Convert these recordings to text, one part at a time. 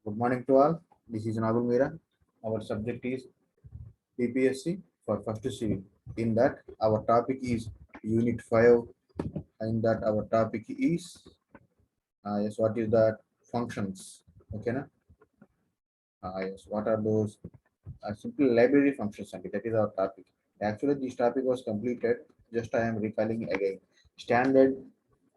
Good morning to all. This is Nagul Mira. Our subject is PPSC for first civil. In that, our topic is Unit 5. In that, our topic is yes, what is that functions? Okay, na? Yes, what are those simple library functions? And that is our topic. Actually, this topic was completed. Just I am recalling again. Standard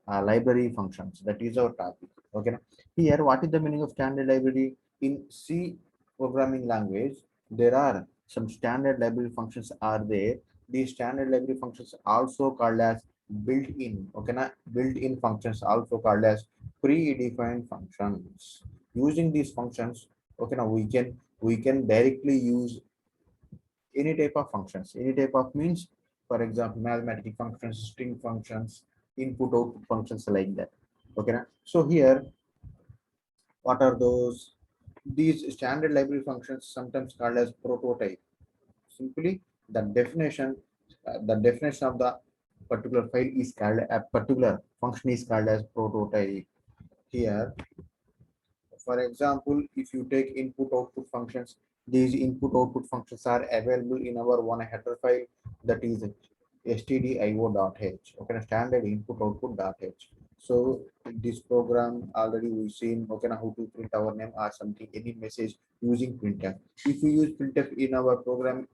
library functions. That is our topic. Okay. Here, what is the meaning of standard library? In C programming language, there are some standard library functions are there. These standard library functions also called as built-in. Okay, na? Built-in functions also called as predefined functions. Using these functions, okay, now we can directly use any type of functions. Any type of means, for example, mathematical functions, string functions, input output functions like that. Okay, na? So here, what are those? These standard library functions sometimes called as prototype. Simply the definition of the particular file is called a particular function is called as prototype. Here, for example, if you take input output functions, these input output functions are available in our one header file, that is stdio.h. Okay, standard input output.h. So this program already we've seen, okay, how to print our name or something, any message using printf. If we use printf in our program,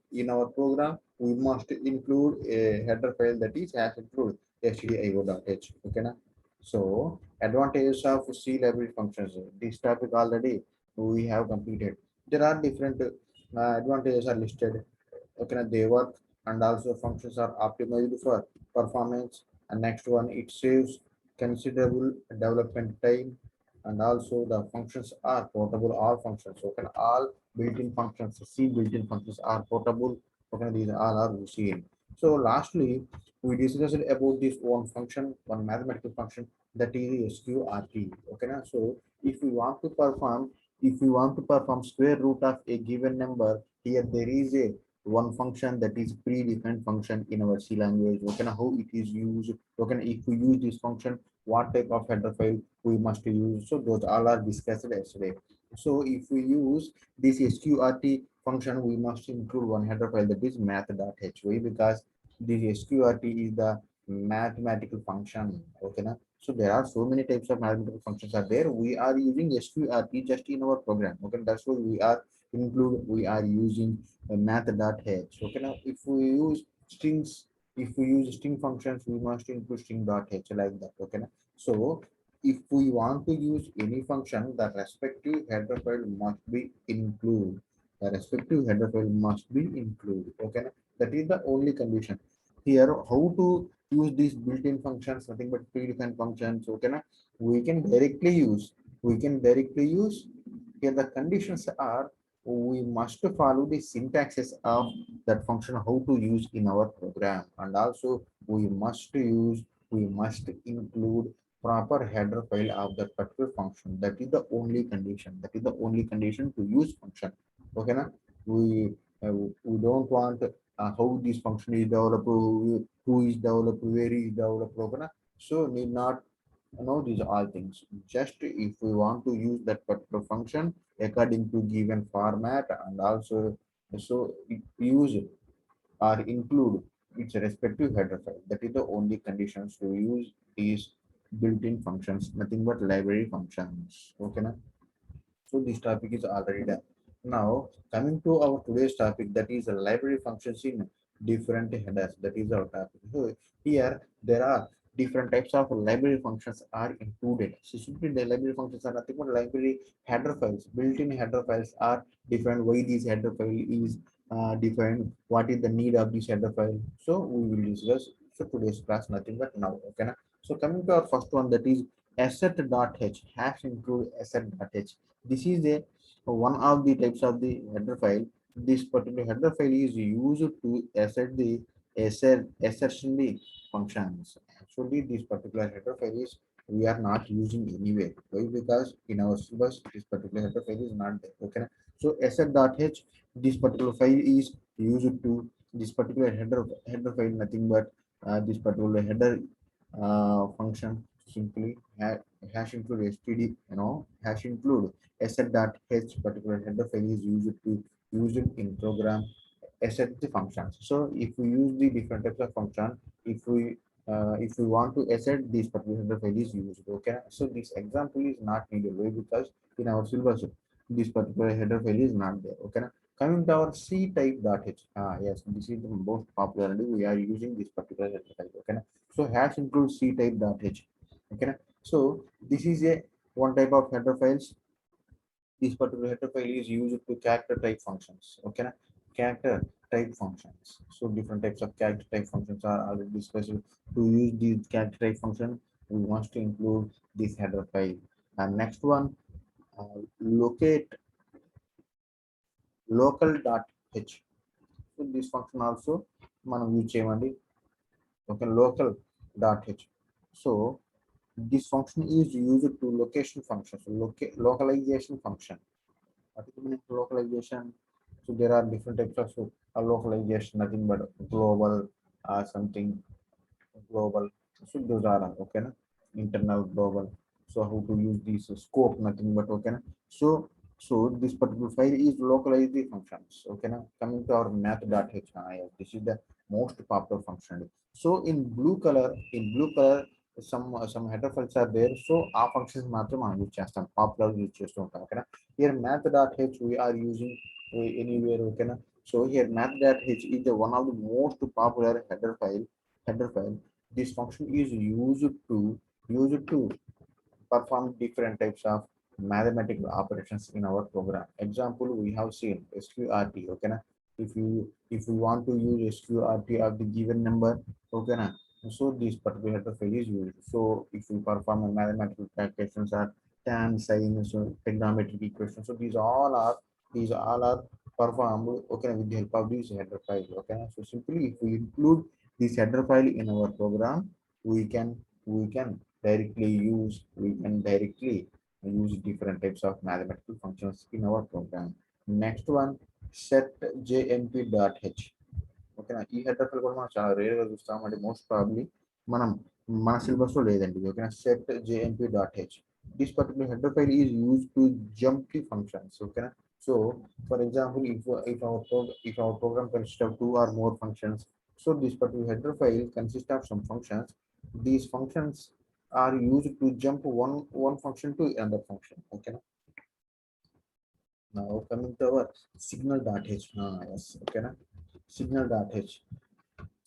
we must include a header file that is has include stdio.h. Okay, na? So advantages of C library functions. This topic already we have completed. There are different advantages are listed. Okay, they work and also functions are optimized for performance. And next one, it saves considerable development time. And also the functions are portable. All functions, okay, all built-in functions, C built-in functions are portable. Okay, these all are seen. So lastly, we discussed about this one function, one mathematical function, that is SQRT. Okay, na? So if we want to perform square root of a given number, here there is a one function that is predefined function in our C language. Okay, na? How it is used. Okay, na? If we use this function, what type of header file we must use. So those all are discussed yesterday. So if we use this SQRT function, we must include one header file that is math.hy, because this SQRT is the mathematical function. Okay, na? So there are so many types of mathematical functions are there. We are using SQRT just in our program. Okay, that's why we are using math.h. Okay, now if we use string functions, we must include string.h like that. Okay, na? So if we want to use any function, the respective header file must be included. The respective header file must be included. Okay, na? That is the only condition. Here, how to use these built-in functions, nothing but predefined functions. Okay, na? We can directly use here. The conditions are, we must follow the syntaxes of that function, how to use in our program, and also we must include proper header file of that particular function. That is the only condition. That is the only condition to use function. Okay, na? We don't want how this function is developed, who is developed, where is developed. Okay, na? So need not know these all things. Just if we want to use that particular function according to given format, and also so use or include its respective header file. That is the only conditions to use these built-in functions, nothing but library functions. Okay, na? So this topic is already done. Now coming to our today's topic, that is library functions in different headers. That is our topic. So here there are different types of library functions are included. So simply the library functions are nothing but library header files. Built-in header files are different. Why this header file is defined? What is the need of this header file? So we will discuss. So today's class nothing but now. Okay, na? So coming to our first one, that is asset.h, hash include asset.h. This is a one of the types of the header file. This particular header file is used to assertion the functions. Actually, this particular header file is we are not using anywhere. Why? Because in our syllabus, this particular header file is not there. Okay. So asset.h, this particular file is used to this particular header file, nothing but this particular header function simply hash include std, hash include asset.h particular header file is used in program asset the functions. So if we use the different types of function, if we want to asset this particular header file is used. Okay, so this example is not needed. Why? Because in our syllabus this particular header file is not there. Okay, coming to our C type dot h. Yes, this is the most popularly we are using this particular header file. Okay, so hash includes C type dot h. Okay, so this is a one type of header files. This particular header file is used to character type functions. Okay, character type functions. So different types of character type functions are already discussed. To use these character type function, we want to include this header file. And next one, locate local dot h. So this function also మనం use చేయమండి. Okay, local dot h. So this function is used to location function. So localization function. What is the meaning of localization? So there are different types of localization, nothing but global something global. So those are okay na? Internal global. So how to use this scope, nothing but okay na? So this particular file is localized the functions. Okay na? Coming to our math.h. Yes, this is the most popular function. So in blue color some header files are there. So our functions మాత్రం మనం use చేస్తాం, popular use చేస్తూ ఉంటాం. ఓకేనా here math.h we are using anywhere. Okay na? So here math.h is the one of the most popular header file. This function is used to perform different types of mathematical operations in our program. Example, we have seen sqrt. Okay na? If we want to use sqrt of the given number, okay na, so this particular header file is used. So if we perform a mathematical calculations or tan, sin, so trigonometric equations, so these all are performed, okay, with the help of this header file. Okay, so simply if we include this header file in our program, we can use different types of mathematical functions in our program. Next one, set jmp.h. ఓకేనా ఈ header file కూడా మనం చాలా rare గా చూస్తాం, అంటే most probably మనం మన సిలబస్ లో లేదండి. ఓకేనా setjmp dot h. This particular header file is use to jump the functions. ఓకేనా so for example if our program consists of two or more functions, so this particular header file consists of some functions. These functions are used to jump one function to another function. Okay, now coming to our signal.h. Yes, okay, signal.h.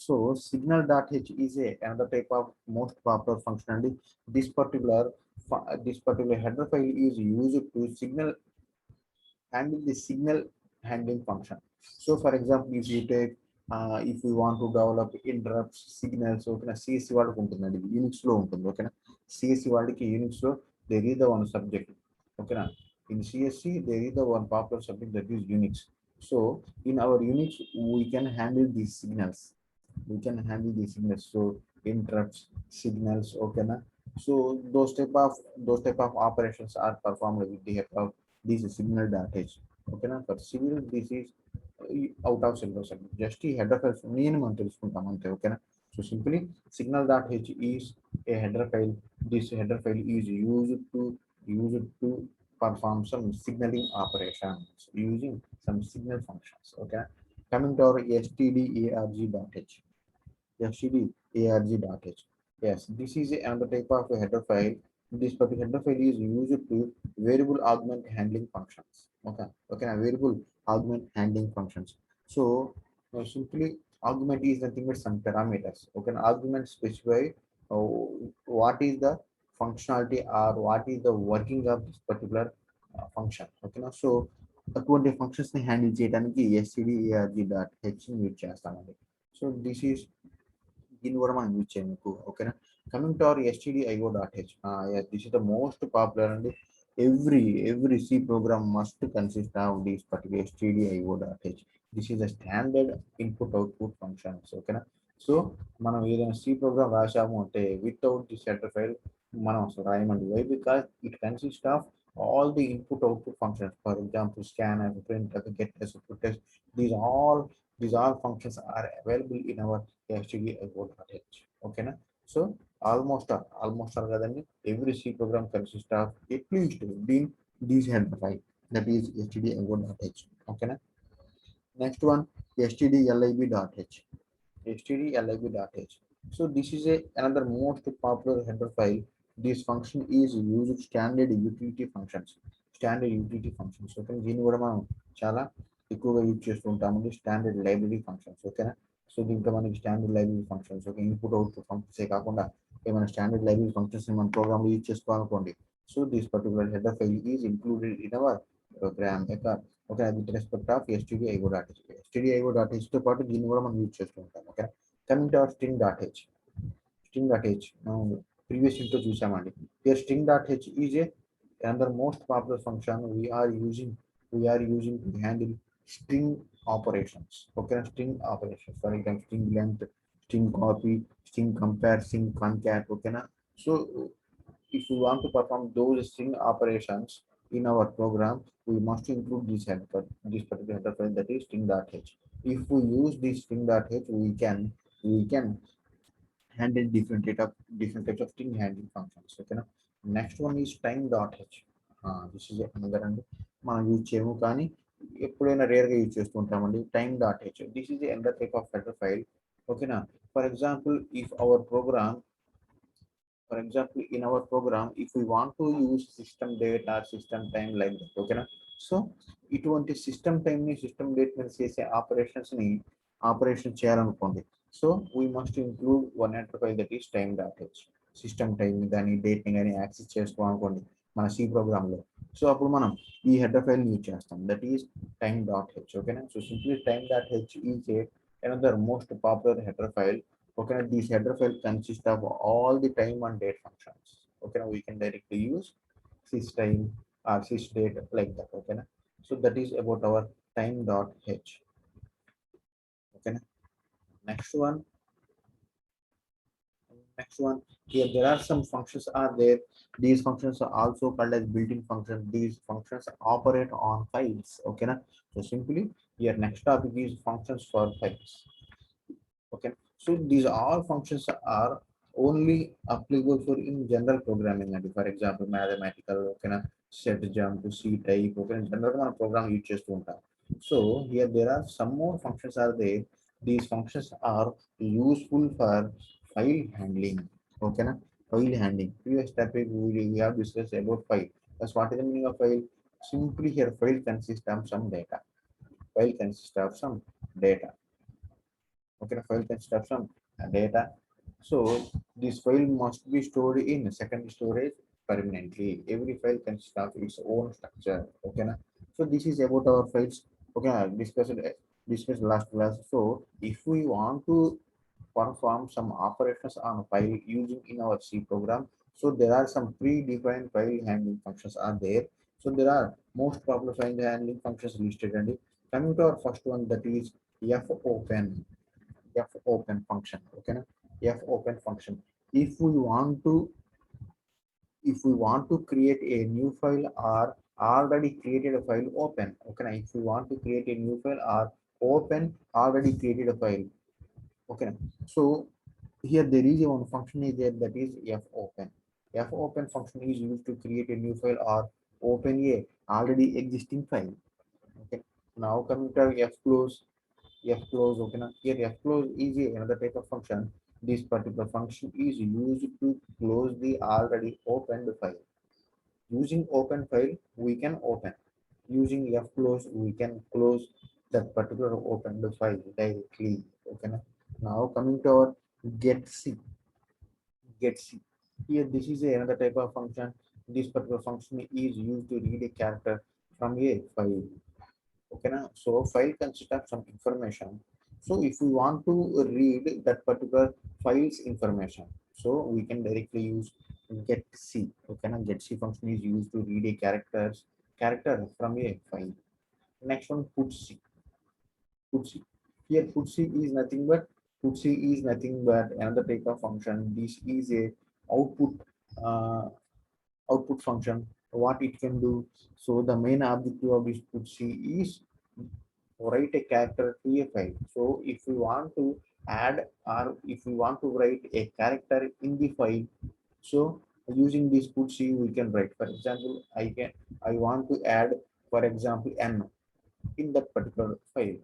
So signal.h is another type of most popular functionality. This particular header file is used to handle the signal handling function. So for example, if we want to develop interrupts signals, ఓకేనా CSC వాళ్ళకి ఉంటుందండి, Unix లో ఉంటుంది. ఓకేనా CSC వాళ్ళకి Unix లో there is the one subject. ఓకేనా in CSC there is the one popular subject that is Unix. So in our Unix we can handle these signals. So interrupts, signals. Okay na? So those type of operations are performed with the help of this signal.h. Okay na? For civil this is out of syllabus. Just ఈ header files నేను మనం తెలుసుకుంటాం అంతే. ఓకేనా so simply signal.h is a header file. This header file is used to perform some signaling operations using some signal functions. Okay, coming to our stdarg.h. stdarg.h. Yes, this is another type of a header file. This particular header file is used to variable augment handling functions. Okay, variable augment handling functions. So simply augment is nothing but some parameters. Okay, argument specify uh, what is the functionality or what is the working of this particular function. Okay, so అటువంటి functions ని handle చేయడానికి stdarg.h ని use చేస్తామండి. So this is దీన్ని కూడా మనం use చేయము. ఓకేనా coming to hour stdio.h. Yes, this is the most popular and every C program must consist of this particular stdio.h. This is a standard input output functions. ఓకేనా so మనం ఏదైనా C program రాసాము అంటే without this header file మనం అసలు రాయమండి. Why because it consist of all the input output functions. For example, scanf, printf, getf, puttf. These all functions are available in our stdio.h. Okay na? So almost all కదండి. Every C program consists of at least being these header file, that is stdio.h. Okay. Next one, stdlib.h. stdlib.h. So this is another most popular header file. This function is used standard utility functions. Standard utility functions. Okay, దీన్ని కూడా మనం చాలా ఎక్కువగా use చేస్తూ ఉంటామండి. Standard library functions. ఓకేనా. So దీంట్లో మనకి standard library functions, okay, input output ఫంక్షన్సే కాకుండా ఏమైనా స్టాండర్డ్ లైబ్రరీ ఫంక్షన్స్ మనం ప్రోగ్రామ్ యూజ్ చేసుకోవాలనుకోండి. So this particular header file is included in our program okay, with respect of stdio.h. stdio.h తో పాటు దీన్ని కూడా మనం యూజ్ చేస్తూ ఉంటాం. Okay, coming to hour string.h. string.h మనం ప్రీవియస్ ఇంట్లో చూసామండి. Here string.h is a another most popular function we are using to handle string operations. Okay, string operations, for example string length, string copy, string compare, string concat. Okay na. So if we want to perform those string operations in our program, we must include this particular header file, that is string.h. If we use this string.h, we can handle different types of string handling functions. Okay na. Next one is time.h. This is another and మనం use చేయము కానీ ఎప్పుడైనా రేర్గా use చేస్తూ ఉంటామండి. time.h. This is another type of header file. ఓకేనా. For example, in our program, if we want to use system date or system time like that, okay na. So ఇటువంటి system time ని system date మీద చేసే operation చేయాలనుకోండి. So we must include one header file, that is time.h. System time కానీ date ని కానీ access చేసుకోవాలనుకోండి మన C program లో. సో అప్పుడు మనం ఈ హెడర్ ఫైల్ యూజ్ చేస్తాం, దట్ ఈస్ time.h. ఓకేనా. So simply time.h is another most popular header file. Okay, this header file consists of all the time and date functions. Okay, we can directly use systime or sysdate like that. Okay, so that is about our time.h. Okay, next one here there are some functions are there. These functions are also called as built-in functions. These functions operate on files. Okay, so simply here next topic is functions for files. Okay, so these all functions are only applicable for in general programming. And for example mathematical, okay, set jump to C type, okay, general మన program use చేస్తూ ఉంటాం. So here there are some more functions are there. These functions are useful for file handling. Okay na. File handling, previous topic we have discussed about file. That's what is the meaning of file. Simply here file consists of some data. Okay, the file consists of some data. So this file must be stored in secondary storage permanently. Every file consists of its own structure. Okay na? So this is about our files. Okay, I discussed last class. So if we want to perform some operations on a file using in our C program, so there are some predefined file handling functions are there. So there are most popular file handling functions listed, and coming to our first one, that is fopen function. Okay na. Fopen function, if we want to create a new file or already created a file, open. Okay na. If we want to create a new file or open already created a file. Okay, so here there is one function is there, that is fopen. Fopen function is used to create a new file or open a already existing file. Okay, now coming to fclose. Okay now here fclose is another type of function. This particular function is used to close the already opened file. Using open file we can open. Using fclose we can close that particular opened file directly. Okay now. Now coming to our getC. Here this is another type of function. This particular function is used to read a character from a file. Okay now. So file consists of some information. So if we want to read that particular file's information, so we can directly use getC. Okay now. getC function is used to read a character from a file. Next one, putC. Here putC is nothing but another type of function. This is a output uh, output function. What it can do, so the main objective of this putC is write a character to a file. So if we want to add, or if we want to write a character in the file, so using this putsy we can write. For example, I want to add, for example, n in that particular file.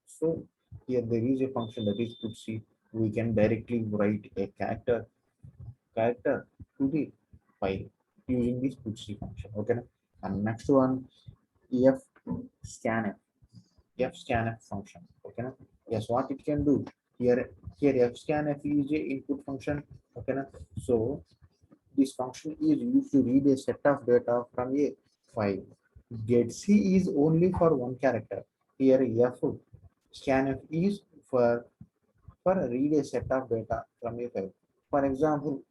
So here there is a function that is putsy. We can directly write a character to the file using this putsy function. Okay. And next one, f scanf. Fscanf function. Okay. Yes, what it can do here fscanf is a input function. Okay. So this function is used to read a set of data from a file. Getc is only for one character. Here f scanf is for read a set of data from a file. For example,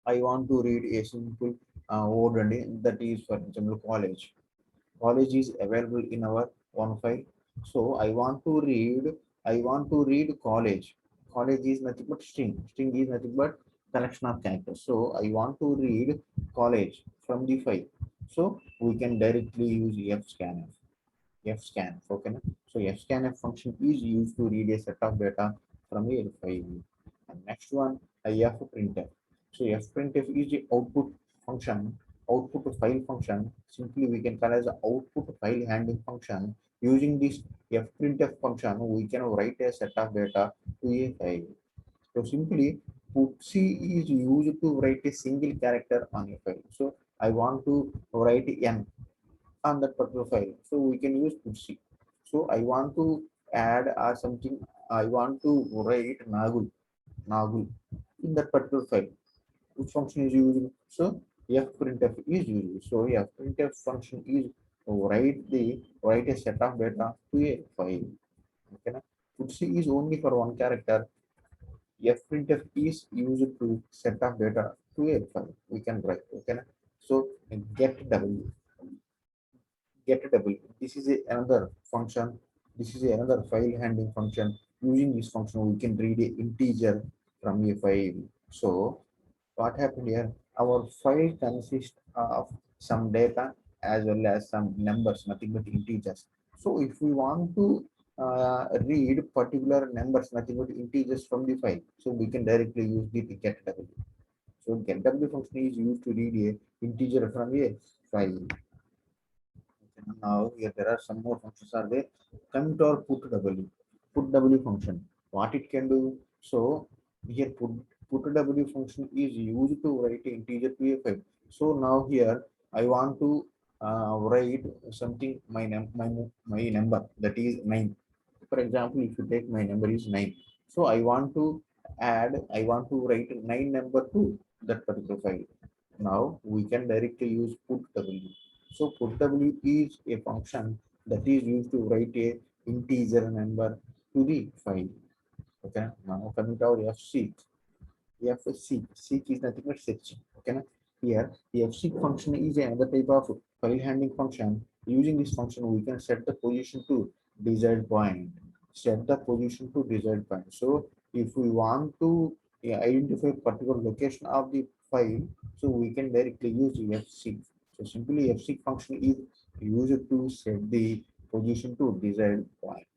I want to read a simple word name, that is, for example, college. College is available in our one file. So I want to read college. College is nothing but string. String is nothing but collection of characters. So I want to read college from the file. So we can directly use fscanf. Fscanf. Okay. So fscanf function is used to read a set of data from a file. And next one, fprintf. So fprintf is the output function, output file function. Simply we can call as a output file handling function. Using this fprintf function, we can write a set of data to a file. So simply putsy is used to write a single character on a file. So I want to write n on that particular file. So we can use putsy. So I want to add or something. I want to write Nagul in that particular file. Which function is using? So fprintf is used. So fprintf function is write a set of data to a file. Okay. Na? Putsy is only for one character. Fprintf is used to set of data to a file. We can write. Okay. Na? So get w. This is another function. This is another file handling function. Using this function, we can read a integer from a file. So what happened here? Our file consists of some data as well as some numbers, nothing but integers. So if we want to read particular numbers, nothing but integers from the file, so we can directly use the get w. So get w function is used to read a integer from a file. Now here there are some more functions are there. Come to our put w. Put w function. What it can do? So here put w function is used to write integer to a file. So now here I want to write something my number, that is 9. For example, if you take my number is 9. So I want to write 9 number to that particular file. Now we can directly use put w. So put w is a function that is used to write a integer number to the file. Okay. Now coming to our fseek. Seek is nothing but searching. Okay. Here the fseek function is another type of file handling function. Using this function, we can set the position to desired point. Set the position to desired point. So if we want to identify particular location of the file, so we can directly use fseek. So simply fseek function is used to set the position to desired point.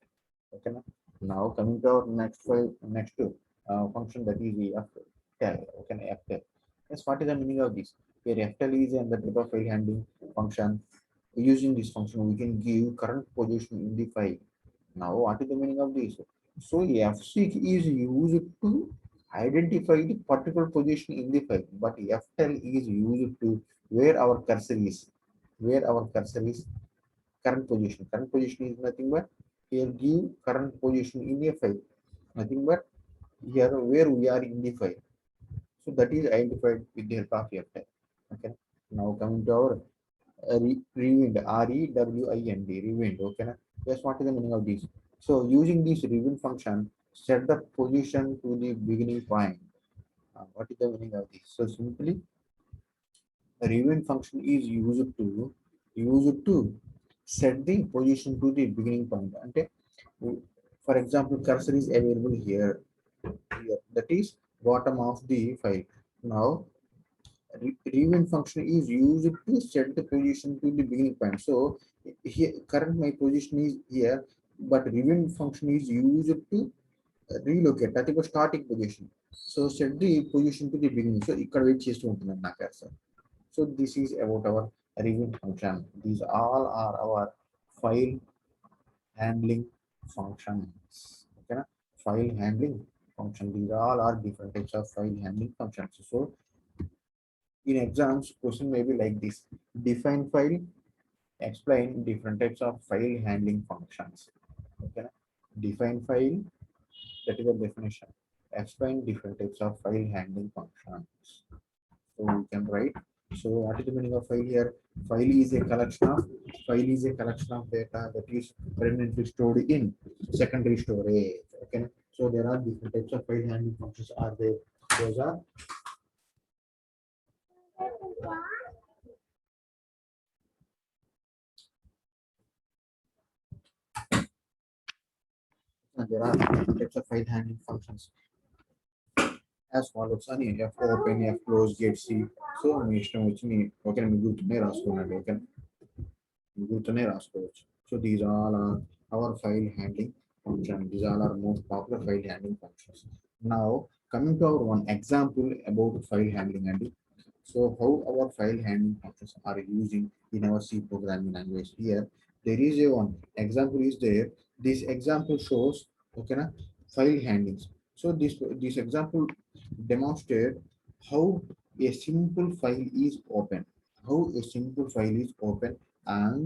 Okay. Now coming to our next file, next function, that is the ftl. Okay, ftl. Yes, what is the meaning of this? Here ftl is another type of file handling function. Using this function, we can give current position in the file. Now, what is the meaning of this? So fseek is used to identify the particular position in the file, but ftl is used to where our cursor is, where our cursor is current position. Current position is nothing but here give current position in a file. Nothing but here where we are in the file. So that is identified with the help of ftl. Okay. Now coming to our rewind, rewind, rewind. Okay. Yes, what is the meaning of this? So using this rewind function, set the position to the beginning point. What is the meaning of this? So simply rewind function is used to set the position to the beginning point. Okay. For example, cursor is available here, that is bottom of the file. Now rewind function is used to set the position to the beginning point. So here current my position is here, but rewind function is used to relocate, that is starting position. So set the position to the beginning. So ఇక్కడ wait చేస్తూ ఉంటున్నాను నా cursor. So this is about our review function. These all are our file handling functions. Okay, na? File handling function. These all are different types of file handling functions. So in exams, question may be like this: define file, explain different types of file handling functions. Okay, na? Define file, that is the definition. Explain different types of file handling functions. So we can write. So what is the meaning of file here? File is a collection of data that is permanently stored in secondary storage. Okay. So there are different types of file handling functions are there. Those are there are different types of file handling functions as follows. అని F open, F close, get C. So మీ ఇష్టం వచ్చి మీ okay మీ గుర్తునే రాసుకోండి. Okay గుర్తునే రాసుకోవచ్చు. So these all are our file handling functions. These all are most popular file handling functions. Now coming to our one example about file handling and so how our file handling functions are using in our C programming language. Here there is a one example is there. This example shows okay na, file handlings. So this example demonstrate how a simple file is open, how a simple file is open and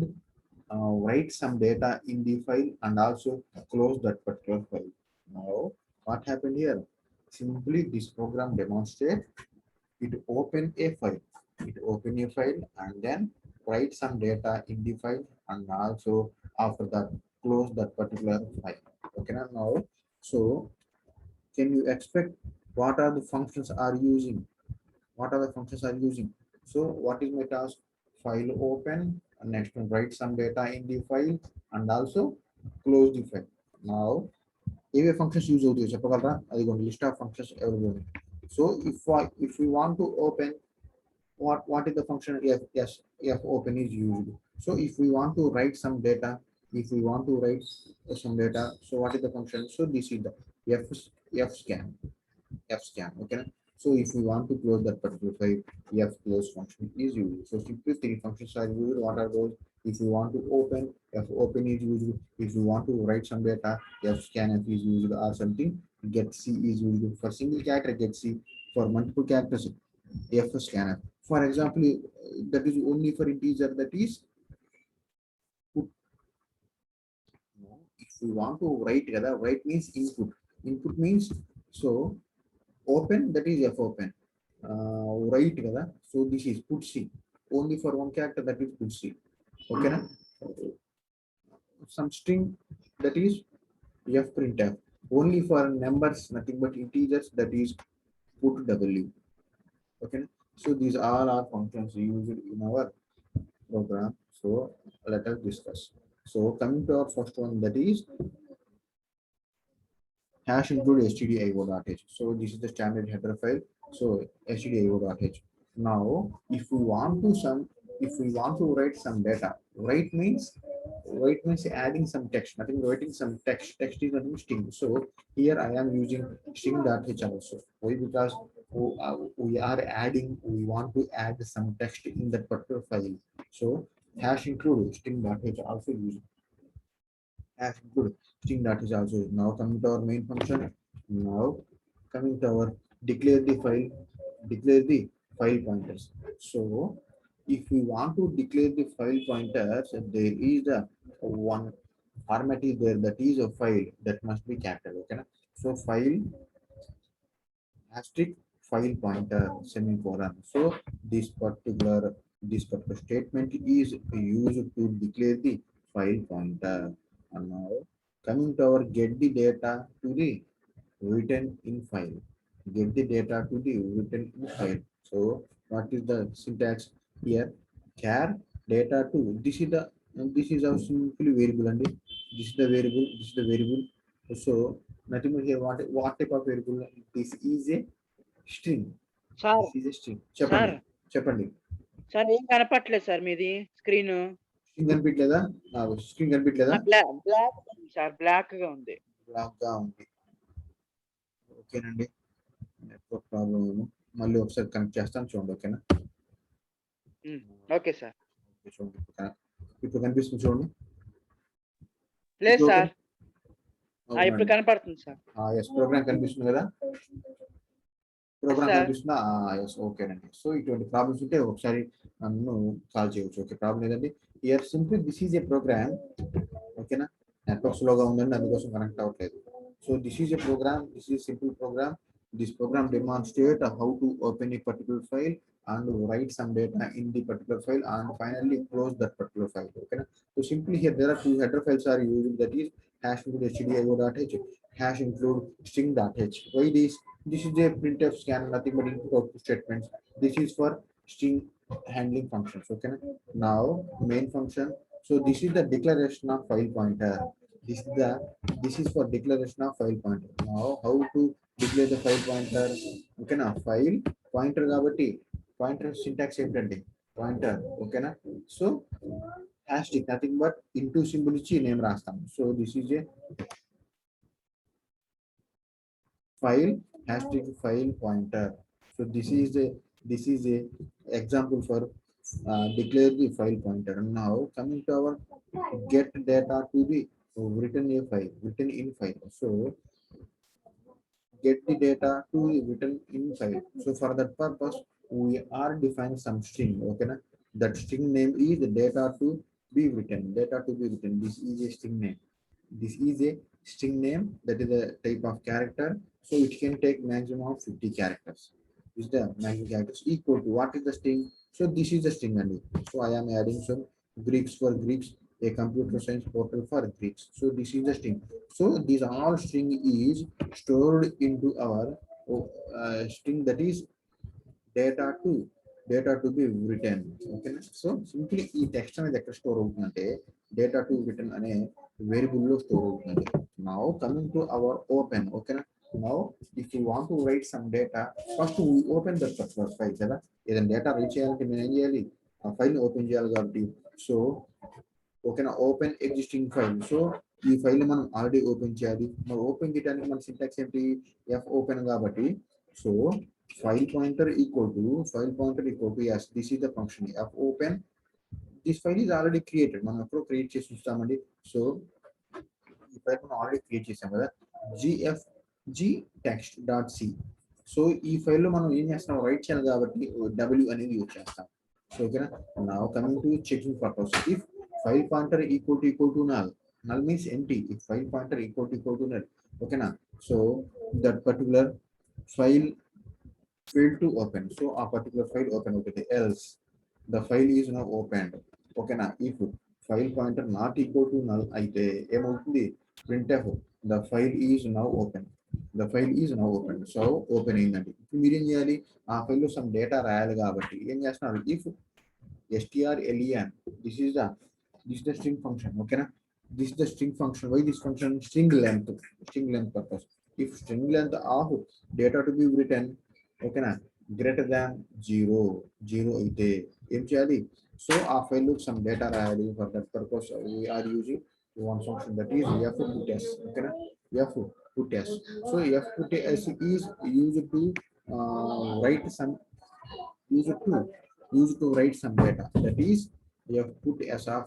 write some data in the file and also close that particular file. Now what happened here? Simply this program demonstrate it open a file, and then write some data in the file and also after that close that particular file. Okay now, so can you expect what are the functions are using? What are the functions are using? So what is my task? File open, and next one write some data in the file and also close the file. Now ఏవే functions use అవుతాయో చెప్పగలరా? అది కొన్ని list of functions available. So if we want to open, what is the function? F open is used. So if we want to write some data, so what is the function? So this is the f scan. Okay, so if we want to close that particular file, f close function is used. So simply three functions are used. What are those? If you want to open, f open is used. If you want to write some data, f scanf is used, or something get c is used. For single character get c, for multiple characters f scanf. For example, that is only for integer, that is put. If we want to write write means input means, so open, that is f open, write kada, so this is put c, only for one character, that is put c. Okay na? Some string, that is f printf, only for numbers, nothing but integers, that is put w. Okay, so these all are functions used in our program. So let us discuss. So coming to our first one, that is hash include stdio.h. So this is the standard header file. So stdio.h. Now if we want to write some data, write means adding some text, nothing writing some text is nothing string. So here I am using string.h also. Why? Because we want to add some text in that particular file. So hash include string.h also used. Hash include string.h also used. Now coming to our main function. Now coming to our declare the file pointers. So if we want to declare the file pointers, there is a one format is there, that is a file that must be capital. Okay na? So file asterisk file pointer semicolon. So this particular statement is used to declare the file pointer. And now coming to our get the data to the written in file. Get the data to the written in file. So what is the syntax here? Char data to, this is our simply variable, and this is the variable. So nothing more here. What type of variable? This is a string. Sir This is a string. Sir చెప్పండి. Sir ఏం కనపట్లేదు sir మీది screen. Screen కనిపించలేదా? Screen కనిపించలేదా? Black sir, black గా ఉంది. Black గా ఉంది. ఓకేనండి, నెట్వర్క్ ప్రాబ్లం ఏమో, మళ్ళీ ఒకసారి కనెక్ట్ చేస్తాను చూడండి. ఓకేనా? Okay sir. ఓకే, చూడండి ఇప్పుడు కనిపిస్తుంది చూడండి. లేదు ఇప్పుడు ఓకే? సార్. ఇప్పుడు కనపడుతుంది సార్. ఎస్, ప్రోగ్రామ్ కనిపిస్తుంది కదా? Program sir. కనిపిస్తుందా? ఎస్, ఓకేనండి. సో ఇటువంటి ప్రాబ్లమ్స్ ఉంటే ఒకసారి నన్ను కాల్ చేయవచ్చు. ఓకే, ప్రాబ్లం లేదండి. Here simple this is a program. ఓకేనా? నెట్వర్క్ స్లోగా ఉందండి, అందుకోసం కనెక్ట్ అవ్వట్లేదు. So this is a program, this is simple program. This program demonstrate how to open a particular file and write some data in the particular file and finally close that particular file. Okay. So simply here there are two header files are used, that is hash include stdio.h, hash include string.h. Why this? This is a printf scan, nothing but input output statements. This is for string handling functions. Okay. Now main function. So this is the declaration of file pointer. This is for declaration of file pointer. Now how to declare the file pointer? ఓకేనా? File pointer కాబట్టి pointer syntax ఏంటండి? Pointer. ఓకేనా? So asterisk nothing but into symbol ఇచ్చి name రాస్తాం. So this is a file asterisk file pointer. సో this is a example for declare the file pointer. Now coming to our get data to be written in file. So get the data to written in file. So for that purpose, we are defining some string. Okay, na? That string name is the data to be written. Data to be written. This is a string name. This is a string name, that is a type of character. So it can take maximum of 50 characters. Is the maximum characters equal to what is the string? So this is the string only. So I am adding some Greeks for Greeks, a computer science portal for Greeks. So this is the string. So these all string is stored into our string, that is data to be written. Okay. So simply ఈ text అనేది ఎక్కడ store అవుతుందంటే data to return అనే variable లో store అవుతుంది. Now coming to our open. ఓకేనా? Now if you want to write some data, first we open that particular file కదా. ఏదైనా డేటా రీడ్ చేయాలంటే నేను ఏం చేయాలి? ఆ ఫైల్ ఓపెన్ చేయాలి కాబట్టి, సో ఓకేనా, ఓపెన్ ఎగ్జిస్టింగ్ ఫైల్. సో ఈ ఫైల్ మనం ఆల్రెడీ ఓపెన్ చేయాలి. మరి ఓపెన్ చేయడానికి మన సింటాక్స్ ఏంటి? ఎఫ్ ఓపెన్ కాబట్టి, so file pointer equal to yes, this is the function f open. This file is already created, మనం ఎప్పుడో క్రియేట్ చేసి ఉంచామండి. సో ఈ ఫైల్ మనం ఆల్రెడీ క్రియేట్ చేసాం కదా, gfg text.c. సో ఈ ఫైల్లో మనం ఏం చేస్తాం? రైట్ చేయాలి కాబట్టి w అనేది యూజ్ చేస్తాం. సో ఓకేనా? Now coming to checking purpose, if file pointer equal to null means empty. If file pointer equal to null, ఓకేనా, so that particular file failed to open. So a particular file open okay, else the file is now opened. Okay na, if file pointer not equal to null అయితే ఏమవుతుంది? printf the file is now open. The file is now open. So open అయిందండి. ఇప్పుడు మీరు ఏం చేయాలి? ఆ ఫైల్లో some data రాయాలి కాబట్టి ఏం చేస్తున్నారు? if strlen, this is the string function. Okay na, this is the string function. Why this function? String length purpose. If string length of data to be written, ఓకేనా, గ్రేటర్ దాన్ జీరో అయితే ఏం చేయాలి? So ఆ file లో some data రాయాలి. For that purpose we are using one function, that is F put S. ఓకేనా, F put S. So F put S is used to write some write some data, that is f put s of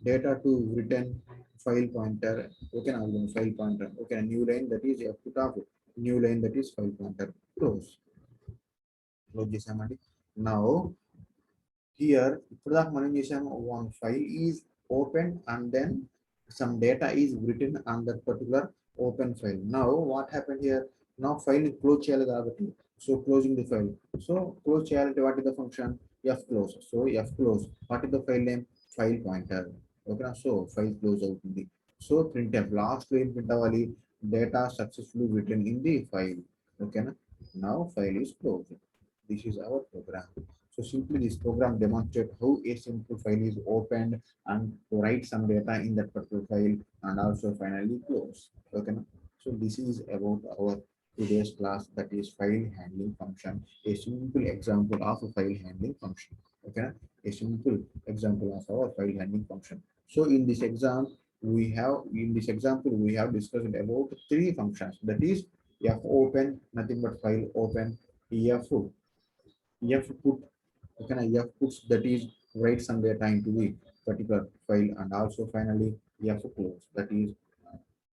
data to written file pointer. Okay, now file pointer. Okay, new line, that is f put of new line, that is file pointer. Close చేసామండి. Now here ఇప్పుడు దాకా మనం చేసాము, one file is open and then some data is written on that particular open file. Now what happen here? Now file ని close చేయాలి కాబట్టి, so closing the file. So close చేయాలంటే what is the function? F close. So F close, what is the file name? File pointer. ఓకేనా, so file close అవుతుంది. So printf last లో ఏం print అవ్వాలి? Data successfully written in the file. ఓకేనా, now file is closed. This is our program. So simply this program demonstrates how a simple file is opened and write some data in that particular file and also finally close. Okay. So this is about our today's class, that is file handling function. A simple example of a file handling function. Okay. A simple example of our file handling function. So in this example we have discussed about three functions, that is F open, nothing but file open. F put, okay, F puts, that is write some data into the particular file, and also finally F close, that is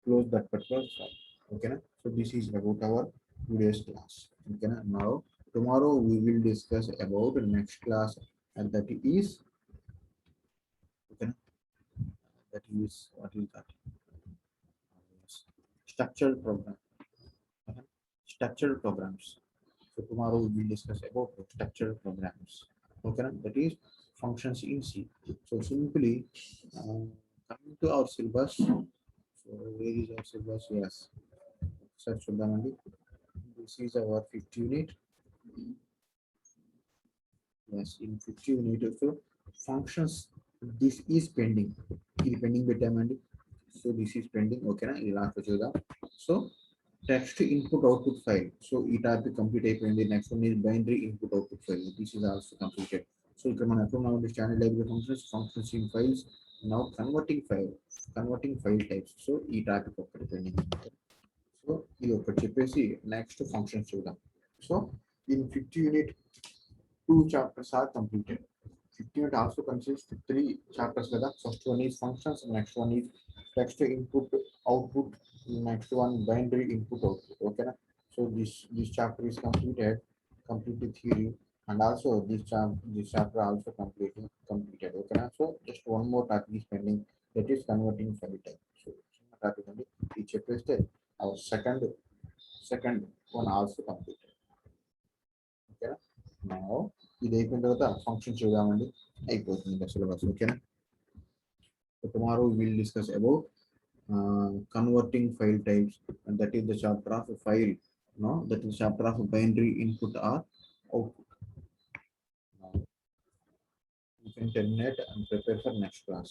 close that particular file. Okay, na? So this is about our today's class. Okay, na? Now tomorrow we will discuss about the next class, and that is, okay, na? That is, what is that? Structured program. Okay, structured programs. So tomorrow we will discuss about the structured programs. Okay, that is functions in C. So simply coming to our syllabus. So where is our syllabus? Yes. Search for them only. This is our 50 unit. Yes, in 50 unit also functions. This is pending. This pending bit time. So this is pending. Okay, na? Last so text input output file. So it has to complete అయిపోయింది. Next one is binary input output file. This is also completed. So ఇక్కడ మనం ఎప్పుడు మనం standard library functions in files. Now converting file types. So ఈ topic ఒకటి pending. So ఇది ఒకటి చెప్పేసి నెక్స్ట్ ఫంక్షన్స్ చూద్దాం. So in 50 unit 2 chapters are completed. 50 unit also consists 3 chapters కదా. First one is functions, next one is text input output, next one binary input output. Okay, na? So this chapter is completed theory, and also this chapter also completed. Okay, na? So just one more topic is pending, that is converting file type. So topic only ఈ చెప్పేస్తే our second one also completed. Okay, now ఇది అయిపోయిన తర్వాత function చూద్దామండి, అయిపోతుంది syllabus. ఓకేనా. So tomorrow we will discuss about converting file types, and that is the chapter of file. No, that is chapter of binary input or output. Now you can terminate and prepare for next class.